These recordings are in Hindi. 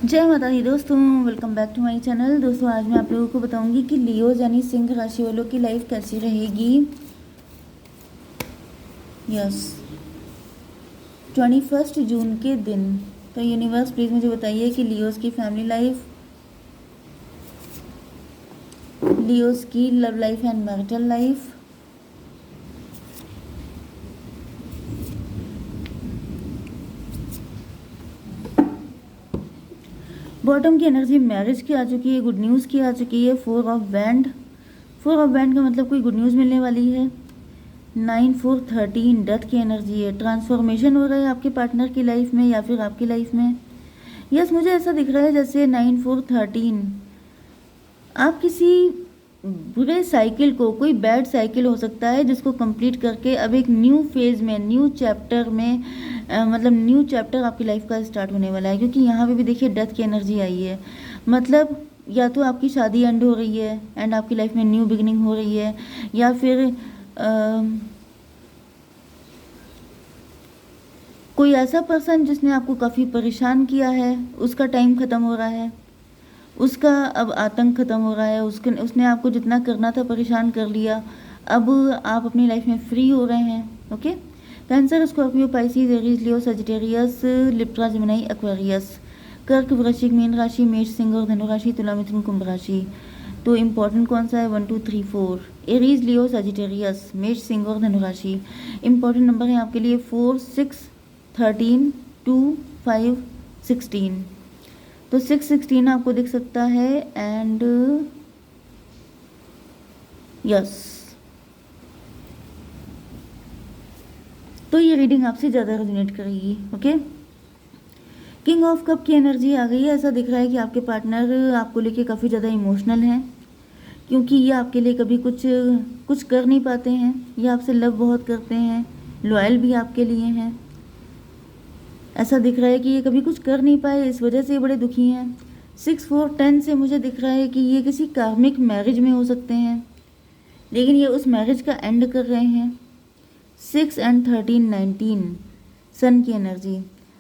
जय माता दी दोस्तों, welcome back to my channel. दोस्तों आज मैं आप लोगों को बताऊंगी कि लियो यानी सिंह राशि वालों की लाइफ कैसी रहेगी। यस, 21 जून के दिन। तो यूनिवर्स प्लीज़ मुझे बताइए कि लियोस की फैमिली लाइफ, लियोस की love life and marital life, bottom की एनर्जी मैरिज की आ चुकी है, गुड न्यूज़ की आ चुकी है। 4 ऑफ बैंड, 4 ऑफ बैंड का मतलब कोई गुड न्यूज़ मिलने वाली है। 9 4 13 डेथ की एनर्जी है। ट्रांसफॉर्मेशन हो रहा है आपके पार्टनर की लाइफ में या फिर आपकी लाइफ में। यस, मुझे ऐसा दिख रहा है जैसे 9 4 13 आप किसी बुरे साइकिल को, कोई बैड साइकिल हो सकता है जिसको कंप्लीट करके अब एक न्यू फेज में, न्यू चैप्टर में मतलब न्यू चैप्टर आपकी लाइफ का स्टार्ट होने वाला है। क्योंकि यहाँ पे भी देखिए डेथ की एनर्जी आई है। मतलब या तो आपकी शादी एंड हो रही है एंड आपकी लाइफ में न्यू बिगिनिंग हो रही है, या फिर कोई ऐसा पर्सन जिसने आपको काफ़ी परेशान किया है उसका टाइम ख़त्म हो रहा है, उसका अब आतंक ख़त्म हो रहा है। उसने आपको जितना करना था परेशान कर लिया, अब आप अपनी लाइफ में फ्री हो रहे हैं। Okay, cancer, Scorpio, Pisces, Aries, Leo, Sagittarius, Libra, Gemini, Aquarius, Kark, Vrishchik, mean राशि, मेष, सिंह और धनु राशि, तुला, मिथुन, कुंभ राशि। तो इम्पॉर्टेंट कौन सा है? 1 2 3 4। एरीज, लियो, सजिटेरियस, मेष, सिंह और धनु राशि। इम्पॉर्टेंट नंबर है आपके लिए 4 6 13 2 5 16। तो 6 16 आपको दिख सकता है एंड यस, तो ये रीडिंग आपसे ज़्यादा रेजोनेट करेगी। ओके, किंग ऑफ कप की एनर्जी आ गई है। ऐसा दिख रहा है कि आपके पार्टनर आपको लेके काफ़ी ज़्यादा इमोशनल हैं, क्योंकि ये आपके लिए कभी कुछ कर नहीं पाते हैं। ये आपसे लव बहुत करते हैं, लॉयल भी आपके लिए हैं। ऐसा दिख रहा है कि ये कभी कुछ कर नहीं पाए, इस वजह से ये बड़े दुखी हैं। 6 4 10 से मुझे दिख रहा है कि ये किसी कार्मिक मैरिज में हो सकते हैं, लेकिन ये उस मैरिज का एंड कर रहे हैं। 6 एंड 13 19 सन की एनर्जी।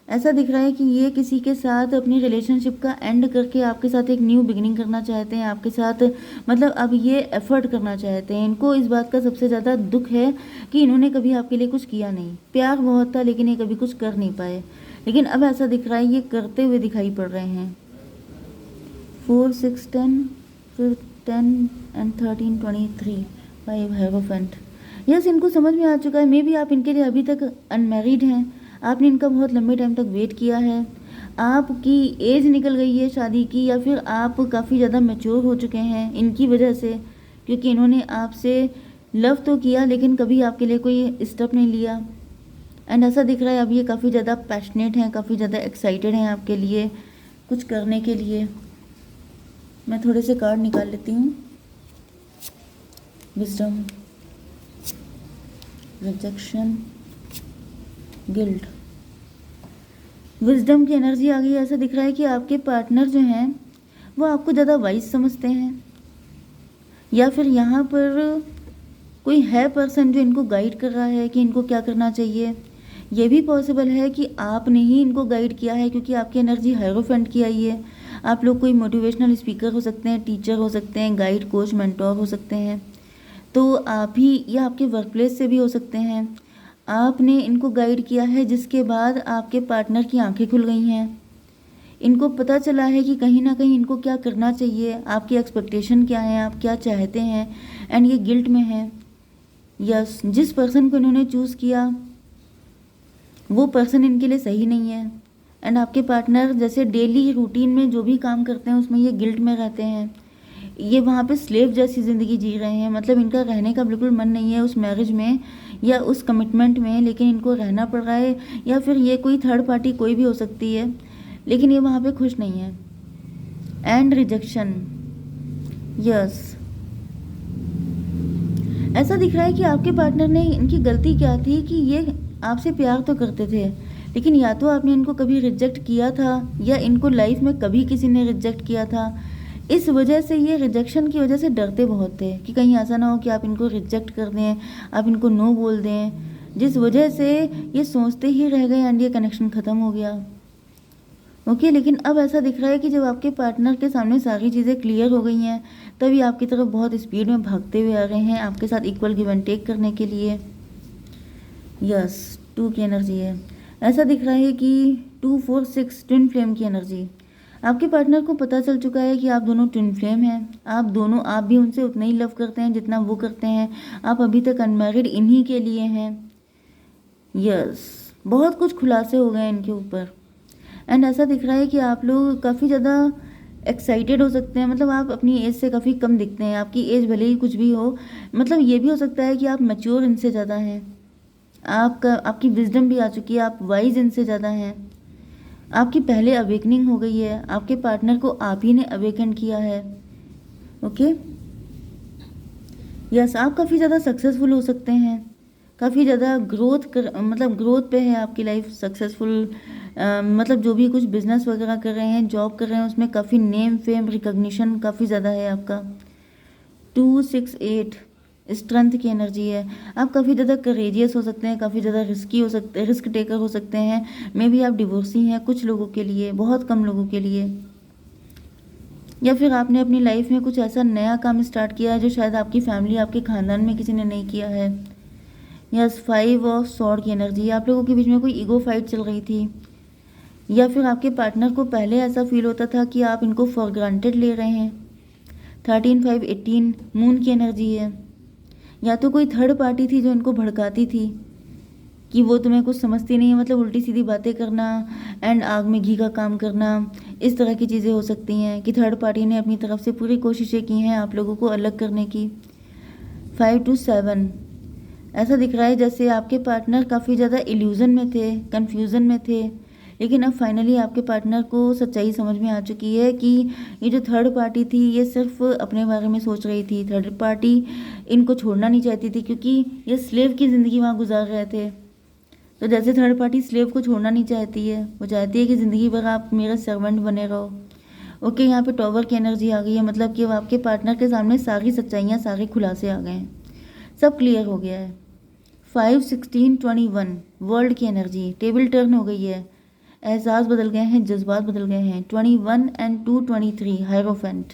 ऐसा दिख रहा है कि ये किसी के साथ अपनी रिलेशनशिप का एंड करके आपके साथ एक न्यू बिगिनिंग करना चाहते हैं, आपके साथ मतलब अब ये एफर्ट करना चाहते हैं। इनको इस बात का सबसे ज़्यादा दुख है कि इन्होंने कभी आपके लिए कुछ किया नहीं। प्यार बहुत था लेकिन ये कभी कुछ कर नहीं पाए, लेकिन अब ऐसा दिख रहा है ये करते हुए दिखाई पड़ रहे हैं। 4 6 10 फिर 10 एंड 13 23 5 हेरोफेंट। यस, इनको समझ में आ चुका है। मे बी आप इनके लिए अभी तक अनमैरिड हैं, आपने इनका बहुत लंबे टाइम तक वेट किया है, आपकी एज निकल गई है शादी की, या फिर आप काफ़ी ज़्यादा मैच्योर हो चुके हैं इनकी वजह से, क्योंकि इन्होंने आपसे लव तो किया लेकिन कभी आपके लिए कोई स्टेप नहीं लिया। एंड ऐसा दिख रहा है अब ये काफ़ी ज़्यादा पैशनेट हैं, काफ़ी ज़्यादा एक्साइटेड हैं आपके लिए कुछ करने के लिए। मैं थोड़े से कार्ड निकाल लेती हूँ। Wisdom, rejection, guilt. विजडम की एनर्जी आ गई है। ऐसा दिख रहा है कि आपके पार्टनर जो हैं वो आपको ज़्यादा वाइज समझते हैं, या फिर यहाँ पर कोई है पर्सन जो इनको गाइड कर रहा है कि इनको क्या करना चाहिए। ये भी पॉसिबल है कि आपने ही इनको गाइड किया है, क्योंकि आपकी एनर्जी हायरोफेंट की आई है। आप लोग कोई मोटिवेशनल स्पीकर हो सकते हैं, टीचर हो सकते हैं, गाइड, कोच, मेंटोर हो सकते हैं। तो आप ही या आपके वर्क प्लेस से भी हो सकते हैं। आपने इनको गाइड किया है जिसके बाद आपके पार्टनर की आंखें खुल गई हैं। इनको पता चला है कि कहीं ना कहीं इनको क्या करना चाहिए, आपकी एक्सपेक्टेशन क्या है, आप क्या चाहते हैं। एंड ये गिल्ट में है। यस, जिस पर्सन को इन्होंने चूज़ किया वो पर्सन इनके लिए सही नहीं है। एंड आपके पार्टनर जैसे डेली रूटीन में जो भी काम करते हैं उसमें ये गिल्ट में रहते हैं। ये वहाँ पे स्लेव जैसी ज़िंदगी जी रहे हैं। मतलब इनका रहने का बिल्कुल मन नहीं है उस मैरिज में या उस कमिटमेंट में, लेकिन इनको रहना पड़ रहा है। या फिर ये कोई थर्ड पार्टी कोई भी हो सकती है, लेकिन ये वहाँ पे खुश नहीं है। And rejection. यस, ऐसा दिख रहा है कि आपके पार्टनर ने, इनकी गलती क्या थी कि ये आपसे प्यार तो करते थे, लेकिन या तो आपने इनको कभी रिजेक्ट किया था या इनको लाइफ में कभी किसी ने रिजेक्ट किया था। इस वजह से ये रिजेक्शन की वजह से डरते बहुत थे कि कहीं ऐसा ना हो कि आप इनको रिजेक्ट कर दें, आप इनको नो बोल दें, जिस वजह से ये सोचते ही रह गए एंड ये कनेक्शन ख़त्म हो गया। ओके, लेकिन अब ऐसा दिख रहा है कि जब आपके पार्टनर के सामने सारी चीज़ें क्लियर हो गई हैं, तभी आपकी तरफ बहुत स्पीड में भागते हुए आ रहे हैं आपके साथ इक्वल गिव एंड टेक करने के लिए। यस, 2 की एनर्जी है। ऐसा दिख रहा है कि 2 4 6 ट्विन फ्लेम की एनर्जी। आपके पार्टनर को पता चल चुका है कि आप दोनों ट्विन फ्लेम हैं। आप भी उनसे उतना ही लव करते हैं जितना वो करते हैं। आप अभी तक अनमैरिड इन्हीं के लिए हैं। यस, बहुत कुछ खुलासे हो गए हैं इनके ऊपर। एंड ऐसा दिख रहा है कि आप लोग काफ़ी ज़्यादा एक्साइटेड हो सकते हैं। मतलब आप अपनी एज से काफ़ी कम दिखते हैं। आपकी एज भले ही कुछ भी हो, मतलब ये भी हो सकता है कि आप मैच्योर इनसे ज़्यादा हैं। आपकी विजडम भी आ चुकी है, आप वाइज इनसे ज़्यादा हैं। आपकी पहले अवेकनिंग हो गई है, आपके पार्टनर को आप ही ने अवेकन किया है। ओके, यस, आप काफ़ी ज़्यादा सक्सेसफुल हो सकते हैं। काफ़ी ज़्यादा मतलब ग्रोथ पे है आपकी लाइफ। सक्सेसफुल मतलब जो भी कुछ बिजनेस वगैरह कर रहे हैं, जॉब कर रहे हैं, उसमें काफ़ी नेम फेम रिकॉग्निशन काफ़ी ज़्यादा है आपका। 2 6 8 स्ट्रेंथ की एनर्जी है। आप काफ़ी ज़्यादा करेजियस हो सकते हैं, काफ़ी ज़्यादा रिस्क टेकर हो सकते हैं। मे बी आप डिवोर्सी हैं कुछ लोगों के लिए, बहुत कम लोगों के लिए, या फिर आपने अपनी लाइफ में कुछ ऐसा नया काम स्टार्ट किया है जो शायद आपकी फैमिली, आपके खानदान में किसी ने नहीं किया है। यस, 5 ऑफ स्वॉर्ड की एनर्जी। आप लोगों के बीच में कोई ईगो फाइट चल रही थी, या फिर आपके पार्टनर को पहले ऐसा फील होता था कि आप इनको फॉर ग्रांटेड ले रहे हैं। 13 5 18 मून की एनर्जी है। या तो कोई थर्ड पार्टी थी जो इनको भड़काती थी कि वो तुम्हें कुछ समझती नहीं है, मतलब उल्टी सीधी बातें करना एंड आग में घी का काम करना, इस तरह की चीज़ें हो सकती हैं कि थर्ड पार्टी ने अपनी तरफ से पूरी कोशिशें की हैं आप लोगों को अलग करने की। 5 to 7 ऐसा दिख रहा है जैसे आपके पार्टनर काफ़ी ज़्यादा इल्यूज़न में थे, कन्फ्यूज़न में थे, लेकिन अब फाइनली आपके पार्टनर को सच्चाई समझ में आ चुकी है कि ये जो थर्ड पार्टी थी ये सिर्फ अपने बारे में सोच रही थी। थर्ड पार्टी इनको छोड़ना नहीं चाहती थी क्योंकि ये स्लेव की ज़िंदगी वहाँ गुजार रहे थे। तो जैसे थर्ड पार्टी स्लेव को छोड़ना नहीं चाहती है, वो चाहती है कि ज़िंदगी भर आप मेरा सर्वेंट बने रहो। ओके, यहाँ पे टॉवर की एनर्जी आ गई है, मतलब कि अब आपके पार्टनर के सामने सारी सच्चाइयाँ, सारे खुलासे आ गए हैं, सब क्लियर हो गया है। 5 16 21 वर्ल्ड की एनर्जी। टेबल टर्न हो गई है, एहसास बदल गए हैं, जज्बात बदल गए हैं। 21 and 2 23 हायरोफेंट।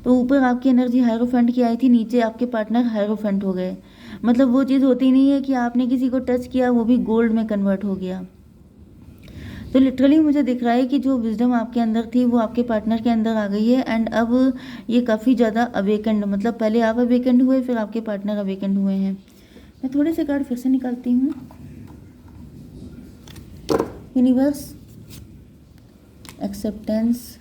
तो ऊपर आपकी एनर्जी हायरोफेंट की आई थी, नीचे आपके पार्टनर हायरोफेंट हो गए। मतलब वो चीज़ होती नहीं है कि आपने किसी को टच किया वो भी गोल्ड में कन्वर्ट हो गया। तो लिटरली मुझे दिख रहा है कि जो विजडम आपके अंदर थी वो आपके पार्टनर के अंदर आ गई है। एंड अब ये काफ़ी ज़्यादा अवेकेंड, मतलब पहले आप अवेकेंड हुए, फिर आपके पार्टनर अवेकेंड हुए हैं। मैं थोड़े से कार्ड फिर से निकालती हूँ। Universe, acceptance,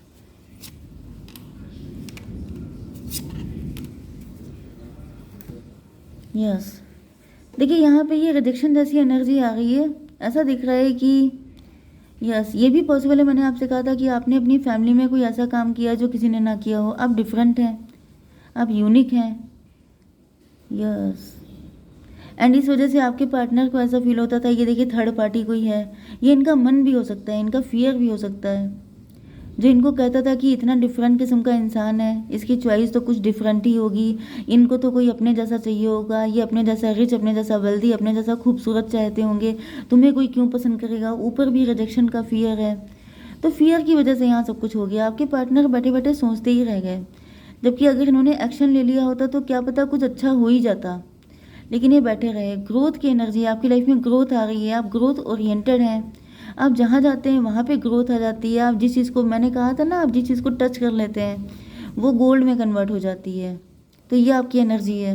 yes. देखिए यहाँ पे ये रिजेक्शन जैसी एनर्जी आ गई है। ऐसा दिख रहा है कि यस, ये भी पॉसिबल है। मैंने आपसे कहा था कि आपने अपनी फैमिली में कोई ऐसा काम किया जो किसी ने ना किया हो। आप डिफरेंट हैं, आप यूनिक हैं। यस, एंड इस वजह से आपके पार्टनर को ऐसा फील होता था ये देखिए थर्ड पार्टी कोई है। ये इनका मन भी हो सकता है, इनका फियर भी हो सकता है, जो इनको कहता था कि इतना डिफरेंट किस्म का इंसान है, इसकी चॉइस तो कुछ डिफरेंट ही होगी, इनको तो कोई अपने जैसा चाहिए होगा, ये अपने जैसा रिच, अपने जैसा वेल्दी, अपने जैसा खूबसूरत चाहते होंगे, तुम्हें कोई क्यों पसंद करेगा। ऊपर भी रिजेक्शन का फियर है, तो फियर की वजह से यहाँ सब कुछ हो गया। आपके पार्टनर बैठे बैठे सोचते ही रह गए, जबकि अगर इन्होंने एक्शन ले लिया होता तो क्या पता कुछ अच्छा हो ही जाता, लेकिन ये बैठे रहे। ग्रोथ की एनर्जी, आपकी लाइफ में ग्रोथ आ रही है, आप ग्रोथ ओरिएंटेड हैं, आप जहाँ जाते हैं वहाँ पे ग्रोथ आ जाती है। आप जिस चीज़ को, मैंने कहा था ना, आप जिस चीज़ को टच कर लेते हैं वो गोल्ड में कन्वर्ट हो जाती है। तो ये आपकी एनर्जी है।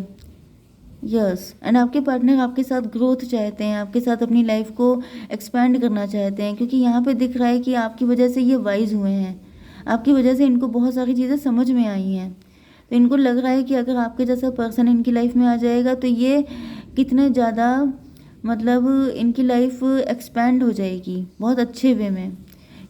यस, एंड आपके पार्टनर आपके साथ ग्रोथ चाहते हैं, आपके साथ अपनी लाइफ को एक्सपैंड करना चाहते हैं, क्योंकि यहाँ पे दिख रहा है कि आपकी वजह से ये वाइज हुए हैं, आपकी वजह से इनको बहुत सारी चीज़ें समझ में आई हैं। तो इनको लग रहा है कि अगर आपके जैसा पर्सन इनकी लाइफ में आ जाएगा तो ये कितने ज़्यादा, मतलब इनकी लाइफ एक्सपैंड हो जाएगी बहुत अच्छे वे में।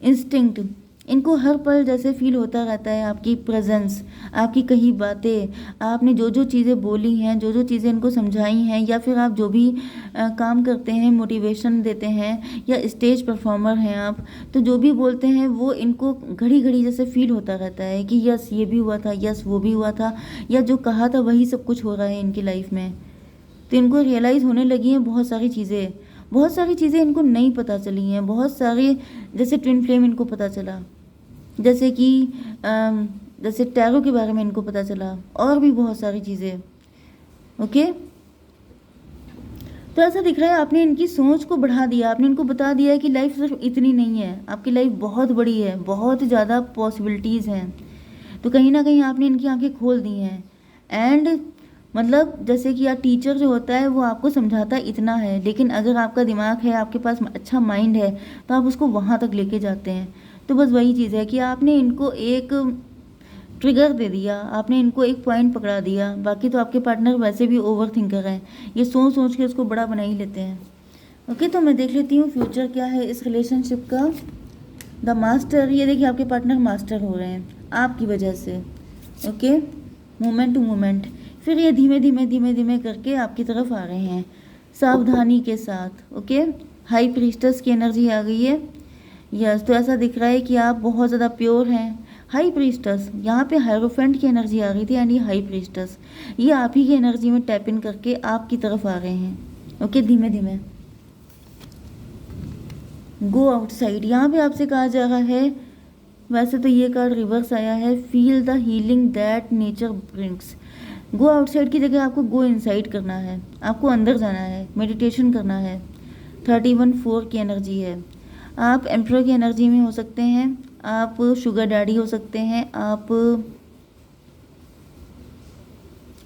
इंस्टिंक्ट, इनको हर पल जैसे फील होता रहता है आपकी प्रेजेंस, आपकी कही बातें, आपने जो जो चीज़ें बोली हैं, जो जो चीज़ें इनको समझाई हैं, या फिर आप जो भी काम करते हैं, मोटिवेशन देते हैं, या स्टेज परफॉर्मर हैं आप, तो जो भी बोलते हैं वो इनको घड़ी घड़ी जैसे फील होता रहता है कि यस ये भी हुआ था, यस वो भी हुआ था, या जो कहा था वही सब कुछ हो रहा है इनकी लाइफ में। तो इनको रियलाइज़ होने लगी हैं बहुत सारी चीज़ें, बहुत सारी चीज़ें इनको नहीं पता चली हैं, बहुत सारे, जैसे ट्विन फ्लेम इनको पता चला, जैसे कि जैसे टैरो के बारे में इनको पता चला, और भी बहुत सारी चीज़ें। ओके, तो ऐसा दिख रहा है आपने इनकी सोच को बढ़ा दिया, आपने इनको बता दिया है कि लाइफ सिर्फ इतनी नहीं है, आपकी लाइफ बहुत बड़ी है, बहुत ज़्यादा पॉसिबिलिटीज़ हैं। तो कहीं ना कहीं आपने इनकी आंखें खोल दी हैं। एंड मतलब जैसे कि यार टीचर जो होता है वो आपको समझाता इतना है, लेकिन अगर आपका दिमाग है, आपके पास अच्छा माइंड है, तो आप उसको वहाँ तक लेके जाते हैं। तो बस वही चीज़ है कि आपने इनको एक ट्रिगर दे दिया, आपने इनको एक पॉइंट पकड़ा दिया। बाकी तो आपके पार्टनर वैसे भी ओवर थिंकर हैं, ये सोच सोच के उसको बड़ा बना ही लेते हैं। ओके, तो मैं देख लेती हूँ फ्यूचर क्या है इस रिलेशनशिप का। द मास्टर, ये देखिए आपके पार्टनर मास्टर हो रहे हैं आपकी वजह से। ओके, मोमेंट टू मोमेंट, फिर ये धीमे धीमे धीमे धीमे करके आपकी तरफ आ रहे हैं सावधानी के साथ। ओके, हाई प्रीस्टस की एनर्जी आ गई है। यस, तो ऐसा दिख रहा है कि आप बहुत ज़्यादा प्योर हैं। हाई प्रीस्टस, यहाँ पे हायरोफेंट की एनर्जी आ रही थी, यानी हाई प्रीस्टस ये आप ही की एनर्जी में टैप इन करके आपकी तरफ आ रहे हैं। ओके, धीमे धीमे। गो आउटसाइड, यहाँ पे आपसे कहा जा रहा है, वैसे तो ये कार्ड रिवर्स आया है, feel the healing that nature brings. Go outside की जगह आपको गो इनसाइड करना है, आपको अंदर जाना है, मेडिटेशन करना है। 31-4 की एनर्जी है। आप एम्परर की एनर्जी में हो सकते हैं, आप शुगर डैडी हो सकते हैं, आप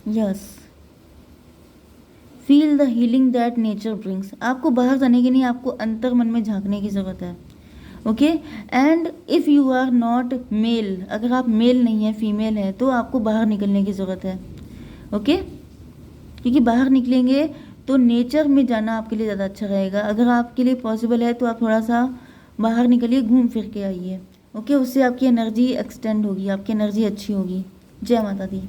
yes, feel the healing that nature brings. आपको बाहर जाने की नहीं, आपको अंतर मन में झांकने की ज़रूरत है। Okay, and if you are not male, अगर आप मेल नहीं है, फीमेल है, तो आपको बाहर निकलने की ज़रूरत है। ओके, क्योंकि बाहर निकलेंगे तो नेचर में जाना आपके लिए ज़्यादा अच्छा रहेगा। अगर आपके लिए पॉसिबल है तो आप थोड़ा सा बाहर निकलिए, घूम फिर के आइए। ओके, उससे आपकी एनर्जी एक्सटेंड होगी, आपकी एनर्जी अच्छी होगी। जय माता दी।